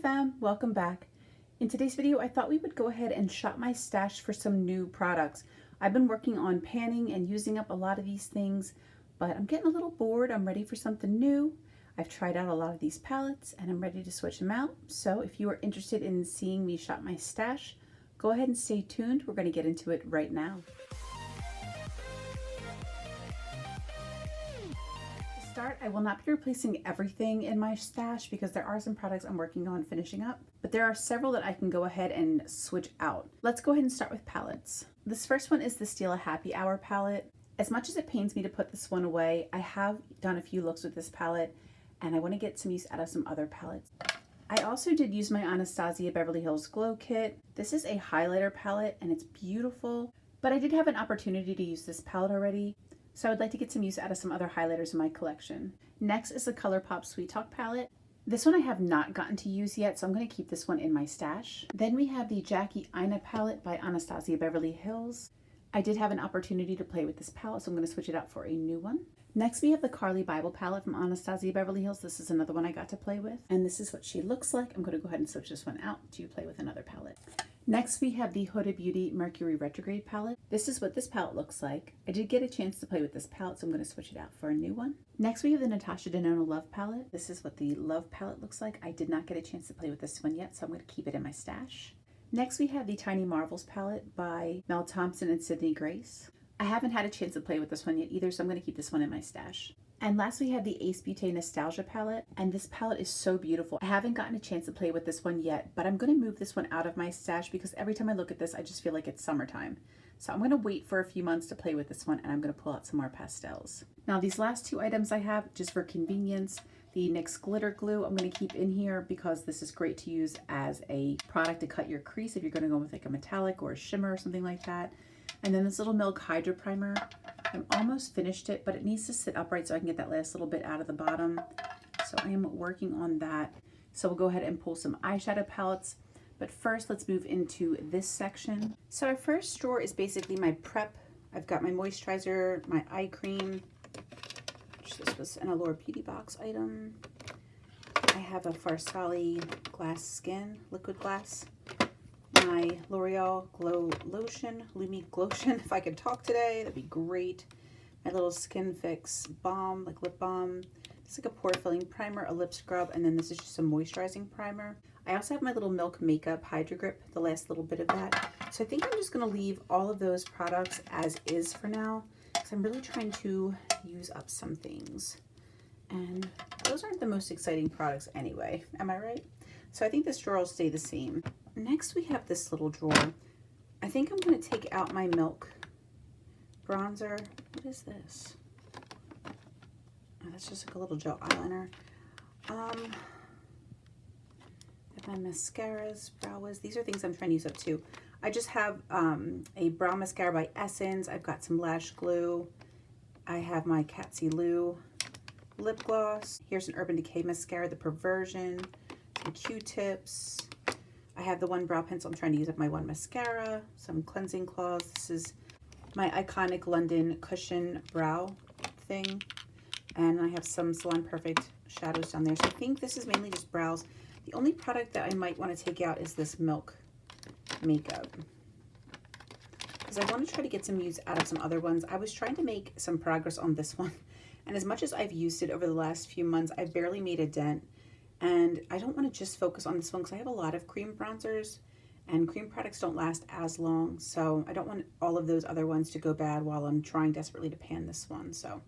fam, welcome back. In today's video, I thought we would go ahead and shop my stash for some new products. I've been working on panning and using up a lot of these things, but I'm getting a little bored. I'm ready for something new. I've tried out a lot of these palettes and I'm ready to switch them out. So if you are interested in seeing me shop my stash, go ahead and stay tuned. We're going to get into it right now. I will not be replacing everything in my stash because there are some products I'm working on finishing up, but there are several that I can go ahead and switch out. Let's go ahead and start with palettes. This first one is the Stila Happy Hour palette. As much as it pains me to put this one away, I have done a few looks with this palette and I want to get some use out of some other palettes. I also did use my Anastasia Beverly Hills Glow Kit. This is a highlighter palette and it's beautiful, but I did have an opportunity to use this palette already. So I would like to get some use out of some other highlighters in my collection. Next is the ColourPop Sweet Talk palette. This one I have not gotten to use yet, so I'm going to keep this one in my stash. Then we have the Jackie Aina palette by Anastasia Beverly Hills. I did have an opportunity to play with this palette, so I'm going to switch it out for a new one. Next we have the Carly Bible palette from Anastasia Beverly Hills. This is another one I got to play with, and this is what she looks like. I'm going to go ahead and switch this one out to play with another palette. Next we have the Huda Beauty Mercury Retrograde palette. This is what this palette looks like. I did get a chance to play with this palette, so I'm going to switch it out for a new one. Next we have the Natasha Denona Love palette. This is what the Love palette looks like. I did not get a chance to play with this one yet, so I'm going to keep it in my stash. Next we have the Tiny Marvels palette by Mel Thompson and Sydney Grace. I haven't had a chance to play with this one yet either, so I'm going to keep this one in my stash. And last we have the Ace Beauté Nostalgia palette, and this palette is so beautiful. I haven't gotten a chance to play with this one yet, but I'm going to move this one out of my stash because every time I look at this, I just feel like it's summertime. So I'm going to wait for a few months to play with this one, and I'm going to pull out some more pastels. Now these last two items I have, just for convenience, the NYX Glitter Glue I'm going to keep in here because this is great to use as a product to cut your crease if you're going to go with like a metallic or a shimmer or something like that. And then this little Milk Hydra Primer. I'm almost finished it, but it needs to sit upright so I can get that last little bit out of the bottom. So I am working on that. So we'll go ahead and pull some eyeshadow palettes. But first, let's move into this section. So our first drawer is basically my prep. I've got my moisturizer, my eye cream. This was an Allure Beauty Box item. I have a Farsali Glass Skin, liquid glass. My L'Oreal Glow Lotion, Lumi Glotion. If I could talk today, that'd be great. My little Skin Fix balm, like lip balm. It's like a pore filling primer, a lip scrub, and then this is just a moisturizing primer. I also have my little Milk Makeup Hydro Grip, the last little bit of that. So I think I'm just gonna leave all of those products as is for now, because I'm really trying to use up some things. And those aren't the most exciting products anyway, am I right? So I think this drawer will stay the same. Next we have this little drawer. I think I'm going to take out my Milk bronzer. What is this? Oh, that's just like a little gel eyeliner. I have my mascaras, brow wiz. These are things I'm trying to use up too. I just have a brow mascara by Essence. I've got some lash glue. I have my Katsy Lou lip gloss. Here's an Urban Decay mascara, the Perversion. Some Q-tips. I have the one brow pencil I'm trying to use up, my one mascara, some cleansing cloths. This is my iconic London cushion brow thing. And I have some Salon Perfect shadows down there. So I think this is mainly just brows. The only product that I might want to take out is this Milk makeup, because I want to try to get some use out of some other ones. I was trying to make some progress on this one, and as much as I've used it over the last few months, I've barely made a dent. And I don't want to just focus on this one because I have a lot of cream bronzers and cream products don't last as long. So I don't want all of those other ones to go bad while I'm trying desperately to pan this one. So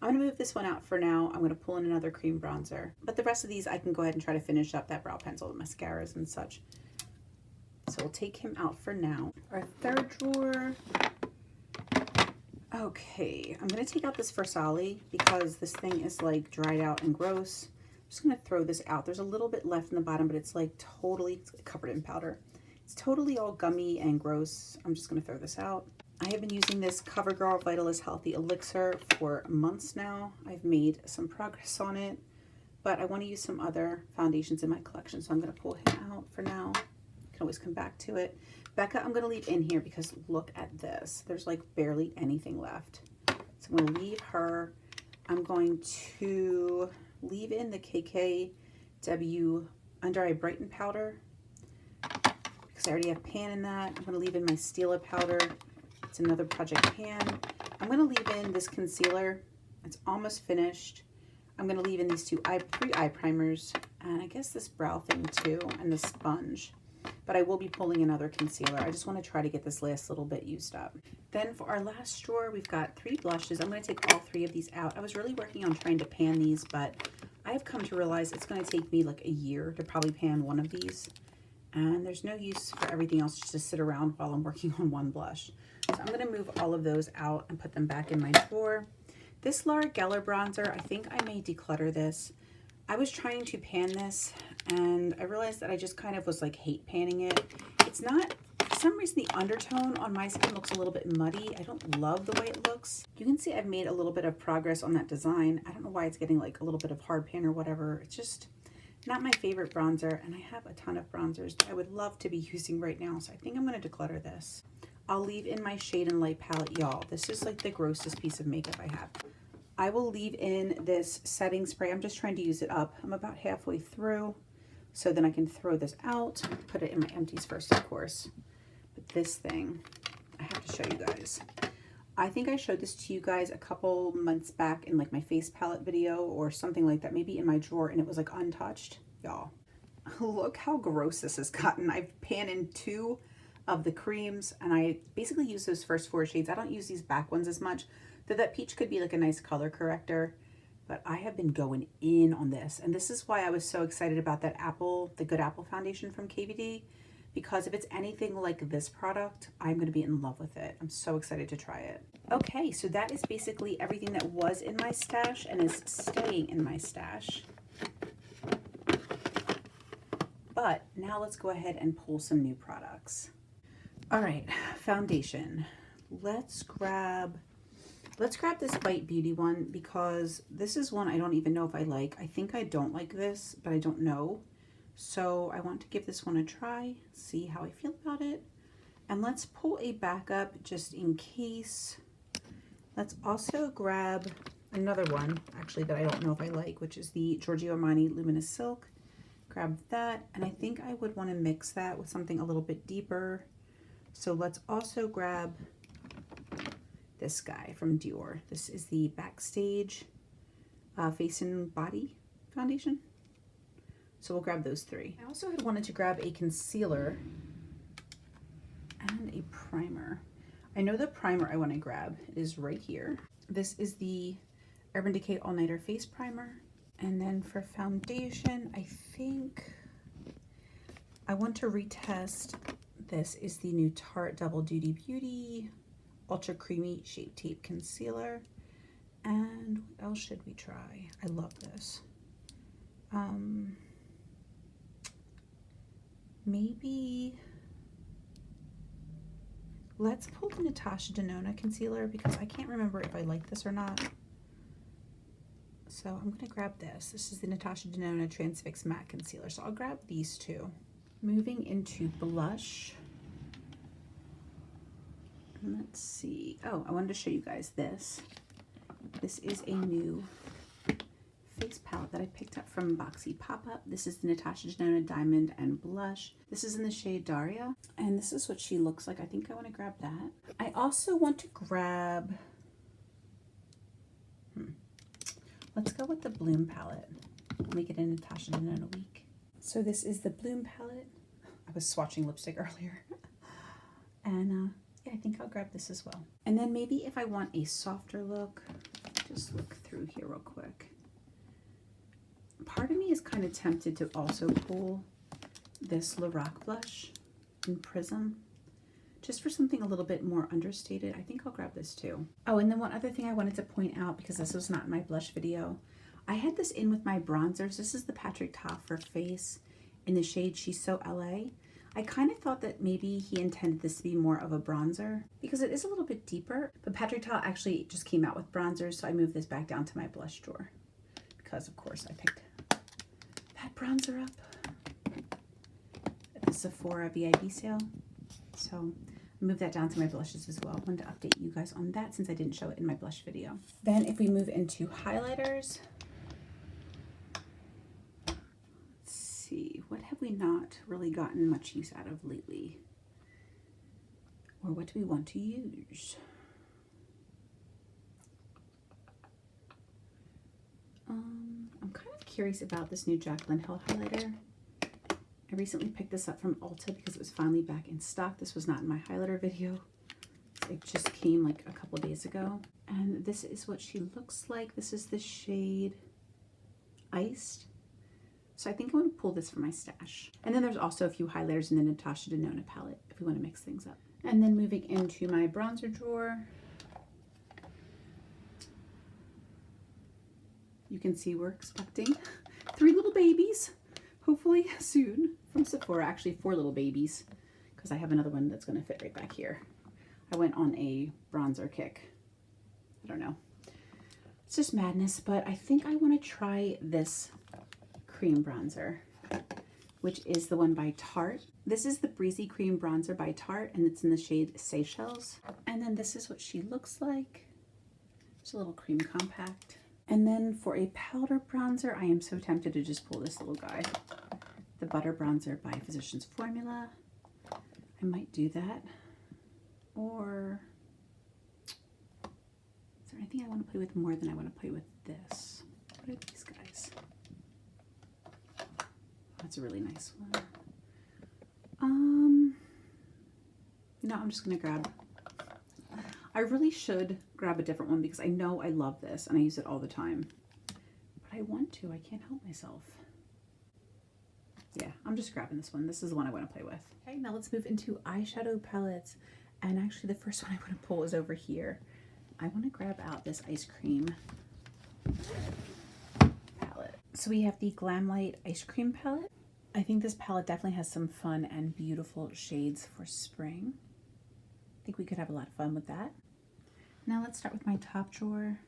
I'm going to move this one out for now. I'm going to pull in another cream bronzer. But the rest of these I can go ahead and try to finish up that brow pencil, the mascaras and such. So we'll take him out for now. Our third drawer. Okay, I'm going to take out this Farsali because this thing is like dried out and gross. I'm just going to throw this out. There's a little bit left in the bottom, but it's like totally covered in powder. It's totally all gummy and gross. I'm just going to throw this out. I have been using this CoverGirl Vitalist Healthy Elixir for months now. I've made some progress on it, but I want to use some other foundations in my collection, so I'm going to pull him out for now. You can always come back to it. Becca, I'm going to leave in here because look at this. There's like barely anything left. So I'm going to leave her. I'm going to leave in the KKW Under Eye Brighten powder, because I already have pan in that. I'm going to leave in my Stila powder. It's another Project Pan. I'm going to leave in this concealer. It's almost finished. I'm going to leave in these three eye primers, and I guess this brow thing too, and the sponge. But I will be pulling another concealer. I just want to try to get this last little bit used up. Then for our last drawer, we've got 3 blushes. I'm going to take all 3 of these out. I was really working on trying to pan these, but I've come to realize it's going to take me like a year to probably pan one of these. And there's no use for everything else just to sit around while I'm working on one blush. So I'm going to move all of those out and put them back in my drawer. This Laura Geller bronzer, I think I may declutter this. I was trying to pan this and I realized that I just kind of was like hate panning it. It's not, for some reason the undertone on my skin looks a little bit muddy. I don't love the way it looks. You can see I've made a little bit of progress on that design. I don't know why it's getting like a little bit of hard pan or whatever. It's just not my favorite bronzer, and I have a ton of bronzers that I would love to be using right now, so I think I'm going to declutter this. I'll leave in my Shade and Light palette, y'all. This is like the grossest piece of makeup I have. I will leave in this setting spray. I'm just trying to use it up. I'm about halfway through, so then I can throw this out, put it in my empties first, of course. But this thing, I have to show you guys. I think I showed this to you guys a couple months back in like my face palette video or something like that, maybe in my drawer, and it was like untouched. Y'all, look how gross this has gotten. I've panned in 2 of the creams, and I basically use those first 4 shades. I don't use these back ones as much, though that peach could be like a nice color corrector, but I have been going in on this, and this is why I was so excited about that the Good Apple foundation from KVD, because if it's anything like this product, I'm going to be in love with it. I'm so excited to try it. Okay, so that is basically everything that was in my stash and is staying in my stash. But now let's go ahead and pull some new products. All right, foundation. Let's grab this Bite Beauty one, because this is one I don't even know if I like. I think I don't like this, but I don't know. So I want to give this one a try, see how I feel about it. And let's pull a backup just in case. Let's also grab another one, actually, that I don't know if I like, which is the Giorgio Armani Luminous Silk. Grab that, and I think I would want to mix that with something a little bit deeper. So let's also grab this guy from Dior. This is the Backstage Face and Body Foundation. So we'll grab those 3. I also had wanted to grab a concealer and a primer. I know the primer I want to grab is right here. This is the Urban Decay All Nighter Face Primer. And then for foundation, I think I want to retest. This is the new Tarte Double Duty Beauty Ultra Creamy Shape Tape Concealer. And what else should we try? I love this. Maybe let's pull the Natasha Denona concealer, because I can't remember if I like this or not. So I'm going to grab this. This is the Natasha Denona Transfix Matte Concealer. So I'll grab these 2. Moving into blush. Let's see. Oh, I wanted to show you guys this. This is a new face palette that I picked up from Boxy Pop-Up. This is the Natasha Denona Diamond and Blush. This is in the shade Daria. And this is what she looks like. I think I want to grab that. I also want to grab... Let's go with the Bloom palette. Make it in Natasha Denona week. So this is the Bloom palette. I was swatching lipstick earlier. And yeah, I think I'll grab this as well. And then maybe if I want a softer look, just look through here real quick. Part of me is kind of tempted to also pull this Lorac blush in Prism, just for something a little bit more understated. I think I'll grab this too. Oh, and then one other thing I wanted to point out, because this was not in my blush video, I had this in with my bronzers. This is the Patrick Ta for Face in the shade She's So LA. I kind of thought that maybe he intended this to be more of a bronzer, because it is a little bit deeper, but Patrick Ta actually just came out with bronzers, so I moved this back down to my blush drawer, because of course I picked that bronzer up at the Sephora VIB sale. So move that down to my blushes as well. I wanted to update you guys on that since I didn't show it in my blush video. Then if we move into highlighters, let's see, what not really gotten much use out of lately. Or what do we want to use? I'm kind of curious about this new Jaclyn Hill highlighter. I recently picked this up from Ulta because it was finally back in stock. This was not in my highlighter video. It just came like a couple days ago. And this is what she looks like. This is the shade Iced. So I think I want to pull this for my stash. And then there's also a few highlighters in the Natasha Denona palette if we want to mix things up. And then moving into my bronzer drawer. You can see we're expecting 3 little babies, hopefully soon, from Sephora. Actually 4 little babies, because I have another one that's going to fit right back here. I went on a bronzer kick. I don't know. It's just madness, but I think I want to try this cream bronzer, which is the one by Tarte. This is the Breezy Cream Bronzer by Tarte, and it's in the shade Seychelles. And then this is what she looks like. It's a little cream compact. And then for a powder bronzer, I am so tempted to just pull this little guy. The Butter Bronzer by Physicians Formula. I might do that. Or, is there anything I want to play with more than I want to play with this? What are these guys? That's a really nice one. No, I'm just going to grab, I really should grab a different one because I know I love this and I use it all the time. But I want to, I can't help myself. Yeah, I'm just grabbing this one. This is the one I want to play with. Okay, now let's move into eyeshadow palettes. And actually the first one I want to pull is over here. I want to grab out this Ice Cream palette. So we have the Glamlite Ice Cream palette. I think this palette definitely has some fun and beautiful shades for spring. I think we could have a lot of fun with that. Now let's start with my top drawer.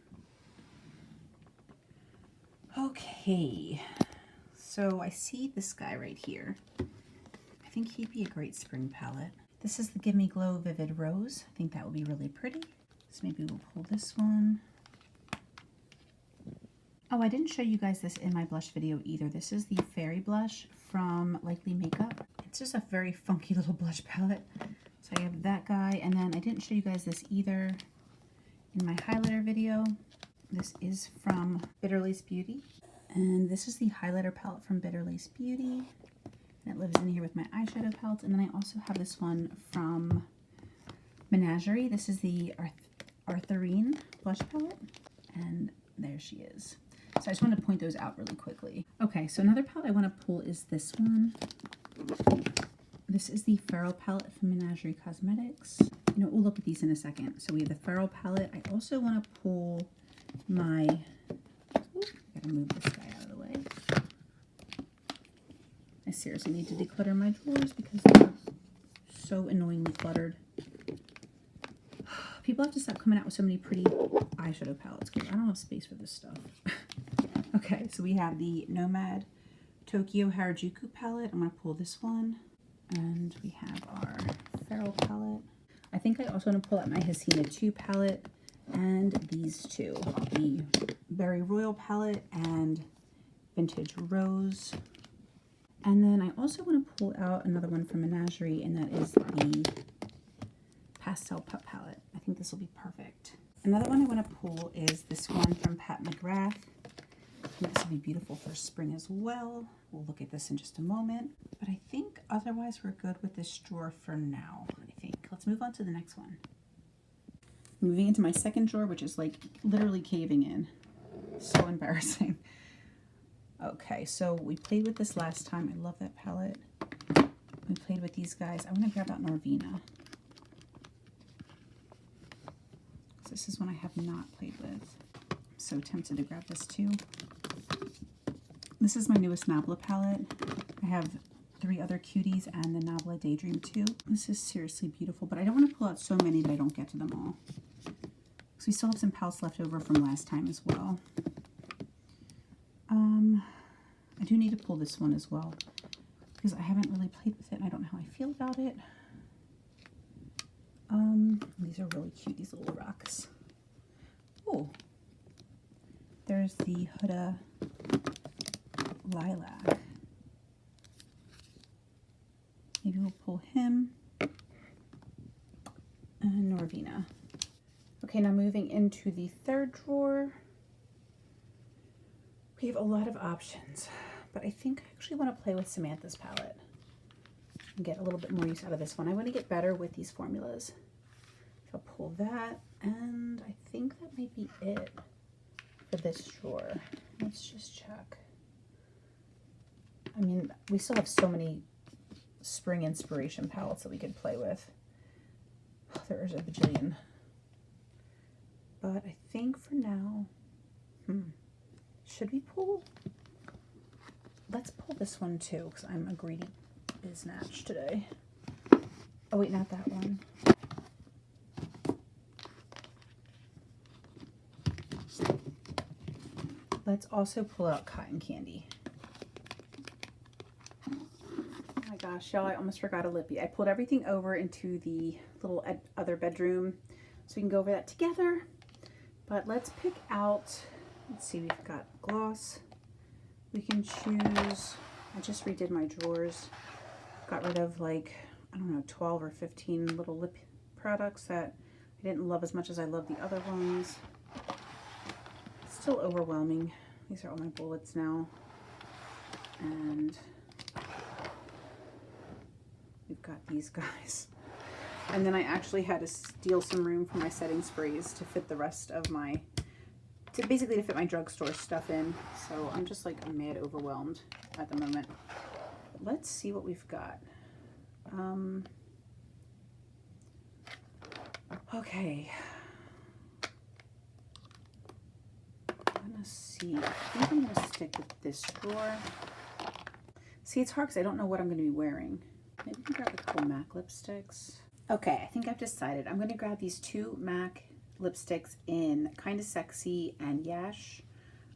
Okay, so I see this guy right here. I think he'd be a great spring palette. This is the Gimme Glow Vivid Rose. I think that would be really pretty. So maybe we'll pull this one. Oh, I didn't show you guys this in my blush video either. This is the Fairy Blush from Likely Makeup. It's just a very funky little blush palette. So I have that guy, and then I didn't show you guys this either in my highlighter video. This is from Bitter Lace Beauty. And this is the highlighter palette from Bitter Lace Beauty. And it lives in here with my eyeshadow palettes. And then I also have this one from Menagerie. This is the Arthurine blush palette. And there she is. So I just want to point those out really quickly. Okay, so another palette I want to pull is this one. This is the Feral palette from Menagerie Cosmetics. You know, we'll look at these in a second. So we have the Feral palette. I also want to pull my, gotta move this guy out of the way. I seriously need to declutter my drawers because they're so annoyingly cluttered. People have to stop coming out with so many pretty eyeshadow palettes because I don't have space for this stuff. Okay, so we have the Nomad Tokyo Harajuku palette. I'm going to pull this one. And we have our Feral palette. I think I also want to pull out my Hasina 2 palette and these two. The Berry Royal palette and Vintage Rose. And then I also want to pull out another one from Menagerie, and that is the Pastel Pup palette. I think this will be perfect. Another one I want to pull is this one from Pat McGrath. I think this will be beautiful for spring as well. We'll look at this in just a moment. But I think otherwise we're good with this drawer for now, I think. Let's move on to the next one. Moving into my second drawer, which is like literally caving in. So embarrassing. Okay, so we played with this last time. I love that palette. We played with these guys. I want to grab out Norvina. This is one I have not played with. I'm so tempted to grab this too. This is my newest Nabla palette. I have 3 other cuties and the Nabla Daydream 2. This is seriously beautiful, but I don't want to pull out so many that I don't get to them all. Because we still have some palettes left over from last time as well. I do need to pull this one as well because I haven't really played with it and I don't know how I feel about it. These are really cute, these little rocks. Oh, there's the Huda Lilac. Maybe we'll pull him. And Norvina. Okay, now moving into the third drawer. We have a lot of options, but I think I actually want to play with Samantha's palette and get a little bit more use out of this one. I want to get better with these formulas. So I'll pull that, and I think that might be it for this drawer. Let's just check. I mean, we still have so many spring inspiration palettes that we could play with. There's a bajillion. But I think for now, should we pull? Let's pull this one too, because I'm a greedy biznatch today. Oh wait, not that one. Let's also pull out Cotton Candy. Oh my gosh, y'all, I almost forgot a lippy. I pulled everything over into the little other bedroom so we can go over that together. But let's pick out, let's see, we've got gloss. We can choose, I just redid my drawers. Got rid of like, I don't know, 12 or 15 little lip products that I didn't love as much as I love the other ones. It's still overwhelming. These are all my bullets now. And we've got these guys. And then I actually had to steal some room for my setting sprays to fit the rest of my, basically to fit my drugstore stuff in. So I'm just like mad overwhelmed at the moment. But let's see what we've got. Okay. I'm gonna see. I think I'm gonna stick with this drawer. See, it's hard because I don't know what I'm gonna be wearing. Maybe we can grab a couple MAC lipsticks. Okay, I think I've decided. I'm gonna grab these two MAC lipsticks in Kinda Sexy and Yash.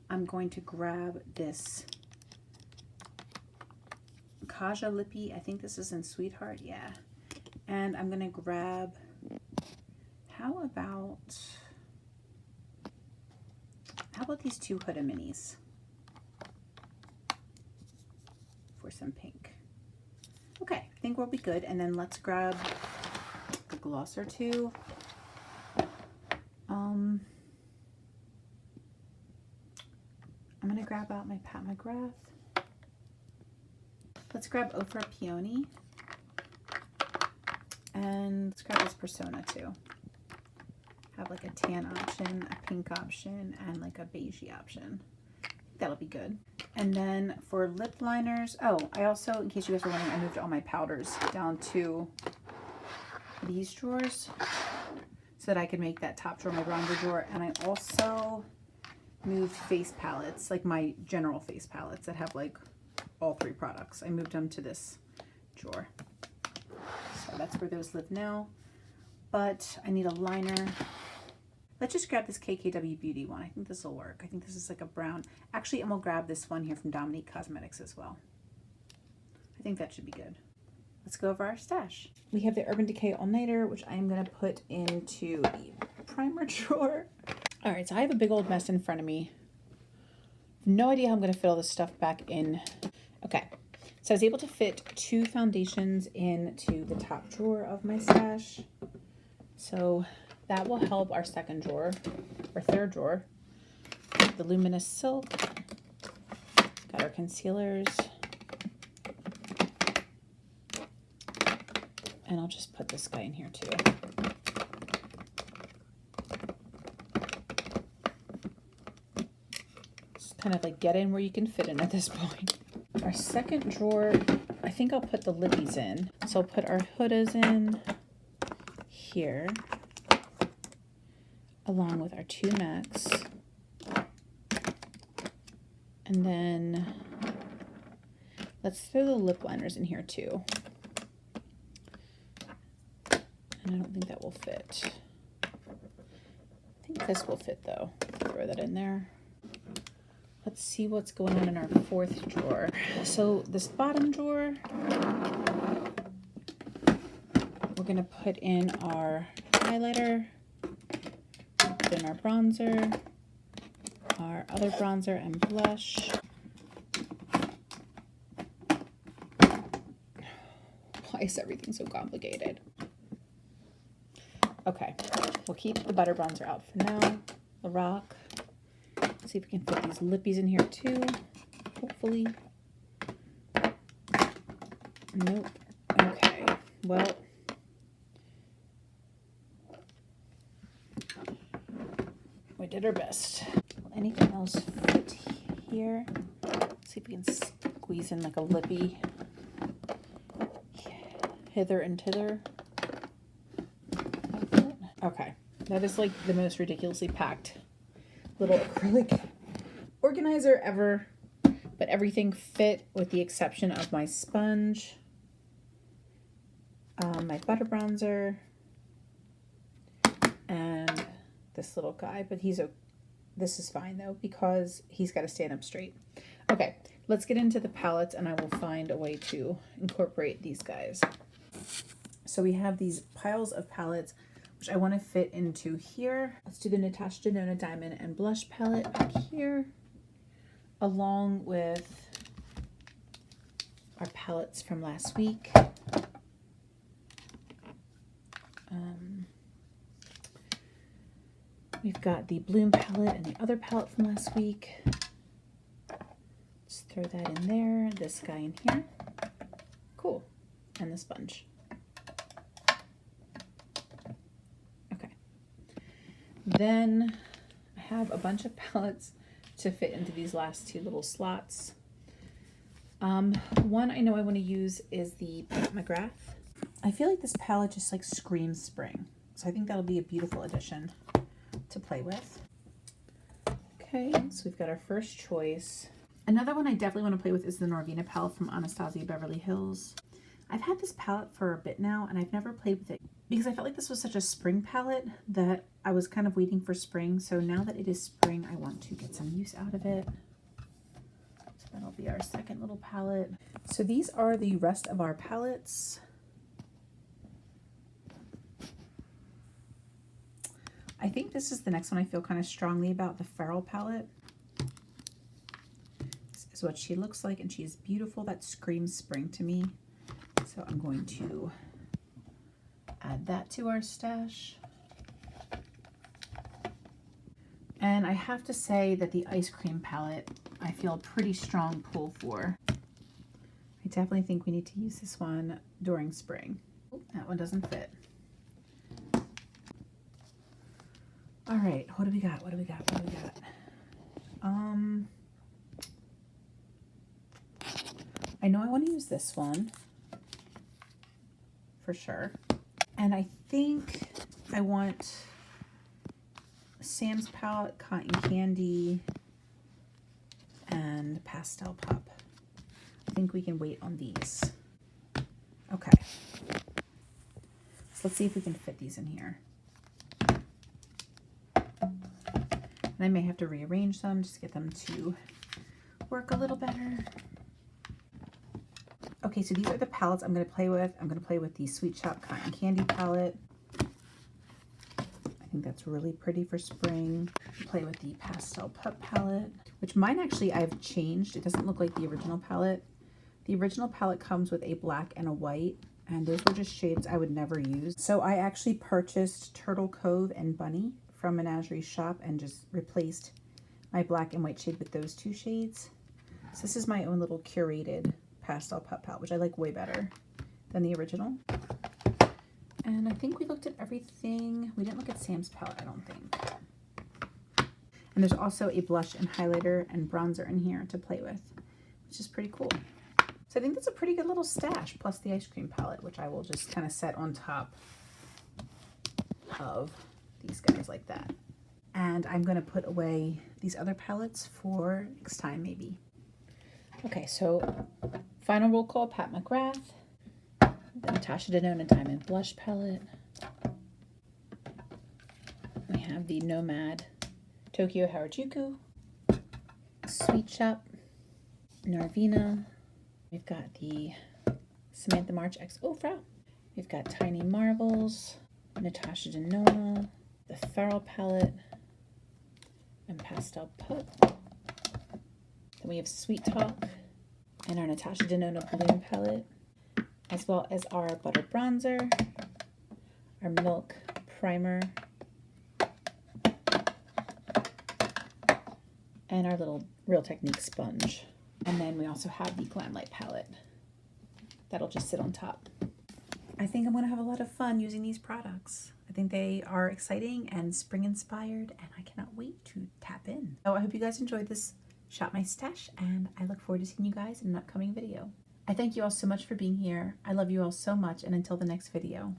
I'm going to grab this Kaja Lippy. I think this is in Sweetheart, yeah. And I'm gonna grab, how about these two Huda Minis for some pink. Okay, I think we'll be good. And then let's grab a gloss or two. I'm gonna grab out my Pat McGrath. Let's grab Ofra Peony. And let's grab this Persona too. Have like a tan option, a pink option, and like a beigey option. That'll be good. And then for lip liners, oh, I also, in case you guys were wondering, I moved all my powders down to these drawers so that I could make that top drawer my bronzer drawer. And I also moved face palettes, like my general face palettes that have like all three products. I moved them to this drawer. So that's where those live now. But I need a liner. Let's just grab this KKW Beauty one. I think this will work. I think this is like a brown. Actually, and we'll grab this one here from Dominique Cosmetics as well. I think that should be good. Let's go over our stash. We have the Urban Decay All Nighter, which I am going to put into the primer drawer. All right, so I have a big old mess in front of me. No idea how I'm going to fit all this stuff back in. Okay, so I was able to fit two foundations into the top drawer of my stash. So that will help our second drawer, or third drawer. The Luminous Silk. Got our concealers. And I'll just put this guy in here too. Just kind of like get in where you can fit in at this point. Our second drawer, I think I'll put the lippies in. So I'll put our Hudas in here, along with our two MACs. And then let's throw the lip liners in here too. And I don't think that will fit. I think this will fit though. Throw that in there. Let's see what's going on in our fourth drawer. So this bottom drawer, we're gonna put in our highlighter, put in our bronzer, our other bronzer and blush. Why is everything so complicated? Okay, we'll keep the butter bronzer out for now. The Rock. See if we can fit these lippies in here too. Hopefully. Nope. Okay, well. We did our best. Will anything else fit here? See if we can squeeze in like a lippy hither and thither. Okay, that is like the most ridiculously packed little acrylic organizer ever, but everything fit with the exception of my sponge, my butter bronzer, and this little guy, but this is fine though because he's got to stand up straight. Okay, let's get into the palettes and I will find a way to incorporate these guys. So we have these piles of palettes which I want to fit into here. Let's do the Natasha Denona Diamond and Blush palette back here, along with our palettes from last week. We've got the Bloom palette and the other palette from last week. Just throw that in there. This guy in here. Cool. And the sponge. Okay. Then I have a bunch of palettes to fit into these last two little slots. One I know I want to use is the Pat McGrath. I feel like this palette just like screams spring. So I think that'll be a beautiful addition to play with. Okay, so we've got our first choice. Another one I definitely want to play with is the Norvina palette from Anastasia Beverly Hills. I've had this palette for a bit now and I've never played with it because I felt like this was such a spring palette that I was kind of waiting for spring. So now that it is spring, I want to get some use out of it. So that'll be our second little palette. So these are the rest of our palettes. I think this is the next one I feel kind of strongly about, the Feral palette. This is what she looks like, and she's beautiful. That screams spring to me. So I'm going to add that to our stash. And I have to say that the Ice Cream palette, I feel a pretty strong pull for. I definitely think we need to use this one during spring. Oh, that one doesn't fit. All right, what do we got? What do we got? What do we got? I know I want to use this one for sure. And I think I want Sam's palette, Cotton Candy, and Pastel Pop. I think we can wait on these. Okay. So let's see if we can fit these in here. And I may have to rearrange them just to get them to work a little better. Okay, so these are the palettes I'm going to play with. I'm going to play with the Sweet Shop Cotton Candy palette. I think that's really pretty for spring. Play with the Pastel Pup palette, which mine actually I've changed. It doesn't look like the original palette. The original palette comes with a black and a white, and those were just shades I would never use. So I actually purchased Turtle Cove and Bunny from Menagerie Shop and just replaced my black and white shade with those two shades. So this is my own little curated Pastel Pup palette, which I like way better than the original. And I think we looked at everything. We didn't look at Sam's palette, I don't think. And there's also a blush and highlighter and bronzer in here to play with, which is pretty cool. So I think that's a pretty good little stash, plus the Ice Cream palette, which I will just kind of set on top of these guys like that. And I'm going to put away these other palettes for next time maybe. Okay, so final roll call, Pat McGrath, the Natasha Denona Diamond Blush palette. We have the Nomad Tokyo Harajuku, Sweet Shop, Norvina. We've got the Samantha March XO Frau. We've got Tiny Marbles, Natasha Denona, the Feral palette, and Pastel Pup. Then we have Sweet Talk and our Natasha Denona Bloom palette. as well as our butter bronzer, our milk primer, and our little Real Technique sponge. And then we also have the Glamlite palette. That'll just sit on top. I think I'm going to have a lot of fun using these products. I think they are exciting and spring inspired, and I cannot wait to tap in. So I hope you guys enjoyed this Shop My Stash, and I look forward to seeing you guys in an upcoming video. I thank you all so much for being here. I love you all so much, and until the next video.